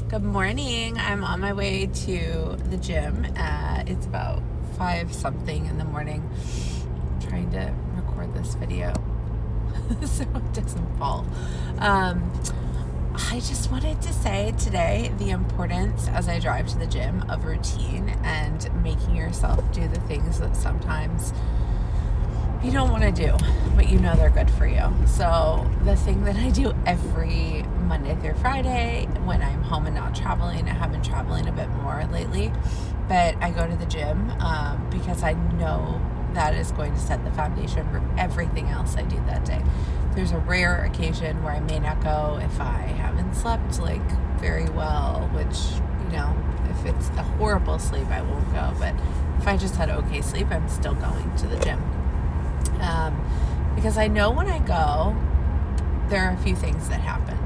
Good morning. I'm on my way to the gym. It's about 5 something in the morning. I'm trying to record this video so it doesn't fall. I just wanted to say today the importance as I drive to the gym of routine and making yourself do the things that sometimes you don't want to do, but you know they're good for you. So the thing that I do every Monday through Friday when I'm home and not traveling, I have been traveling a bit more lately, but I go to the gym because I know that is going to set the foundation for everything else I do that day. There's a rare occasion where I may not go if I haven't slept very well, which, if it's a horrible sleep, I won't go. But if I just had okay sleep, I'm still going to the gym. Because I know when I go, there are a few things that happen.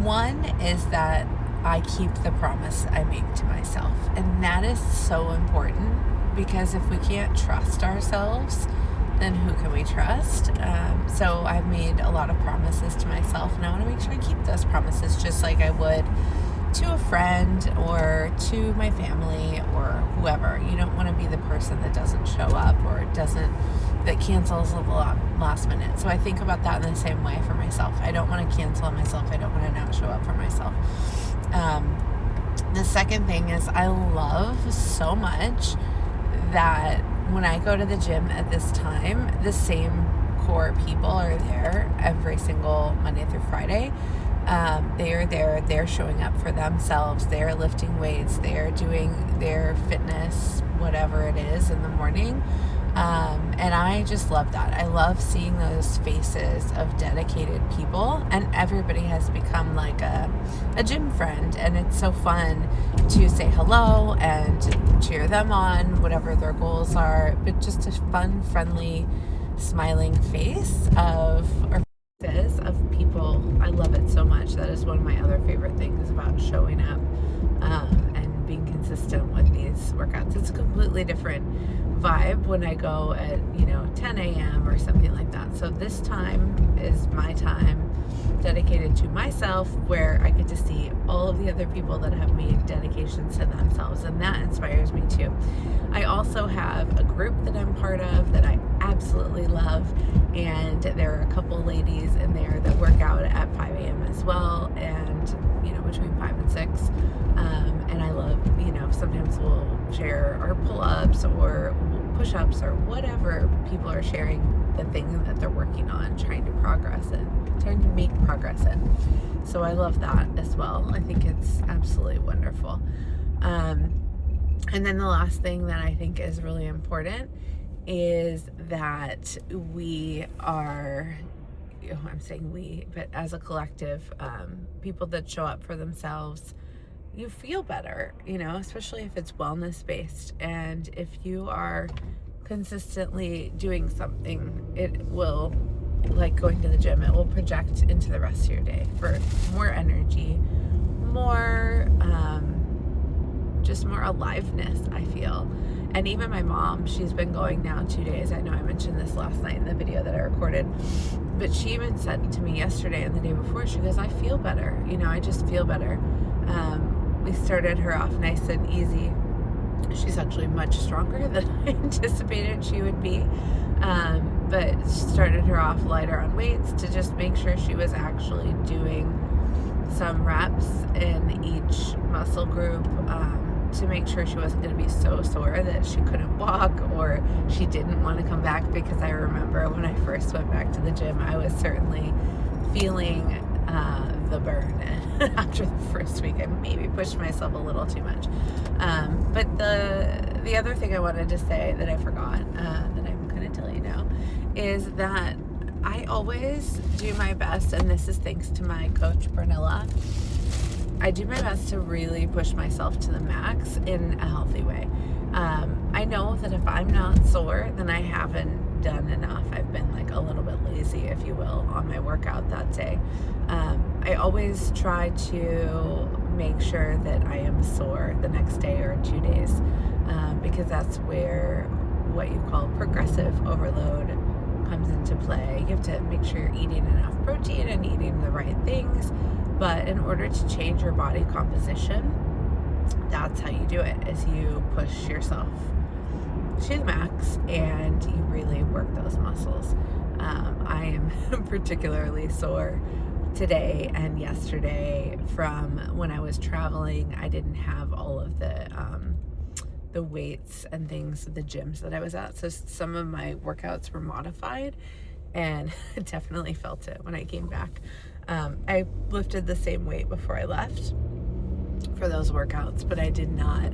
One is that I keep the promise I make to myself. And that is so important because if we can't trust ourselves, then who can we trust? So I've made a lot of promises to myself, and I want to make sure I keep those promises just like I would to a friend or to my family or whoever. You don't want to be the person that doesn't show up or that cancels at the last minute. So I think about that in the same way for myself. I don't want to cancel on myself. I don't want to not show up for myself. The second thing is I love so much that when I go to the gym at this time, the same core people are there every single Monday through Friday. They are there, they're showing up for themselves, they're lifting weights, they're doing their fitness, whatever it is, in the morning. And I just love that. I love seeing those faces of dedicated people, and everybody has become like a gym friend, and it's so fun to say hello and cheer them on, whatever their goals are, but just a fun, friendly, smiling face of people. I love it so much. That is one of my other favorite things about showing up and being consistent with these workouts. It's a completely different vibe when I go at 10 a.m. or something like that. So this time is my time dedicated to myself, where I get to see all of the other people that have made dedications to themselves, and that inspires me too. I also have a group that I'm part of that I absolutely love, and there are a couple ladies in there that work out at 5 a.m. as well, and between 5 and 6, and I love, sometimes we'll share our pull-ups or push-ups or whatever people are sharing, the thing that they're working on, trying to make progress in. So I love that as well. I think it's absolutely wonderful. And then the last thing that I think is really important is that we are, I'm saying we, but as a collective, people that show up for themselves, you feel better, especially if it's wellness based. And if you are consistently doing something, it will, like going to the gym, it will project into the rest of your day for more energy, more just more aliveness, I feel. And even my mom, she's been going now 2 days. I know I mentioned this last night in the video that I recorded, but she even said to me yesterday and the day before, she goes, I feel better. I just feel better. We started her off nice and easy. She's actually much stronger than I anticipated she would be. But started her off lighter on weights to just make sure she was actually doing some reps in each muscle group, to make sure she wasn't going to be so sore that she couldn't walk or she didn't want to come back. Because I remember when I first went back to the gym, I was certainly feeling the burn. And after the first week, I maybe pushed myself a little too much. But the other thing I wanted to say that I forgot, that I'm going to tell you now, is that I always do my best, and this is thanks to my coach, Bernilla. I do my best to really push myself to the max in a healthy way. I know that if I'm not sore, then I haven't done enough. I've been a little bit lazy, if you will, on my workout that day. I always try to make sure that I am sore the next day or 2 days, because that's where what you call progressive overload comes into play. You have to make sure you're eating enough protein and eating the right things, But in order to change your body composition, that's how you do it, is you push yourself to the max and you really work those muscles. I am particularly sore today and yesterday from when I was traveling. I didn't have all of the weights and things at the gyms that I was at, so some of my workouts were modified, and I definitely felt it when I came back. I lifted the same weight before I left for those workouts, but I did not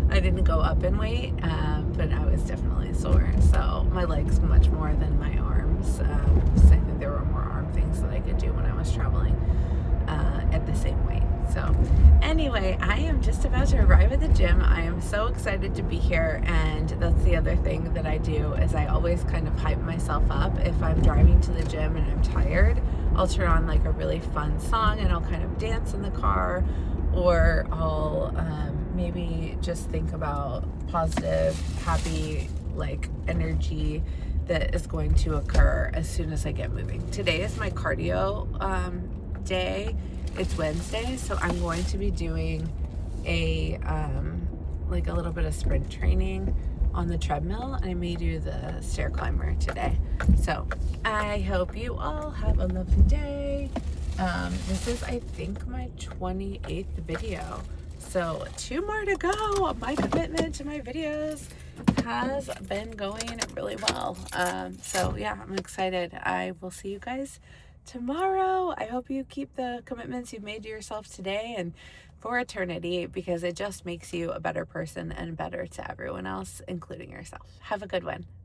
I didn't go up in weight, but I was definitely sore. So my legs much more than my arms. So I think there were more arm things that I could do when I was traveling at the same weight. So anyway, I am just about to arrive at the gym. I am so excited to be here, and that's the other thing that I do, is I always kind of hype myself up. If I'm driving to the gym and I'm tired, I'll turn on like a really fun song and I'll kind of dance in the car, or I'll maybe just think about positive, happy, like energy that is going to occur as soon as I get moving. Today is my cardio day. It's Wednesday, so I'm going to be doing a like a little bit of sprint training on the treadmill, and I may do the stair climber today. So I hope you all have a lovely day. This is, I think, my 28th video, so 2 more to go. My commitment to my videos has been going really well. So yeah, I'm excited. I will see you guys tomorrow. I hope you keep the commitments you've made to yourself today and for eternity, because it just makes you a better person and better to everyone else, including yourself. Have a good one.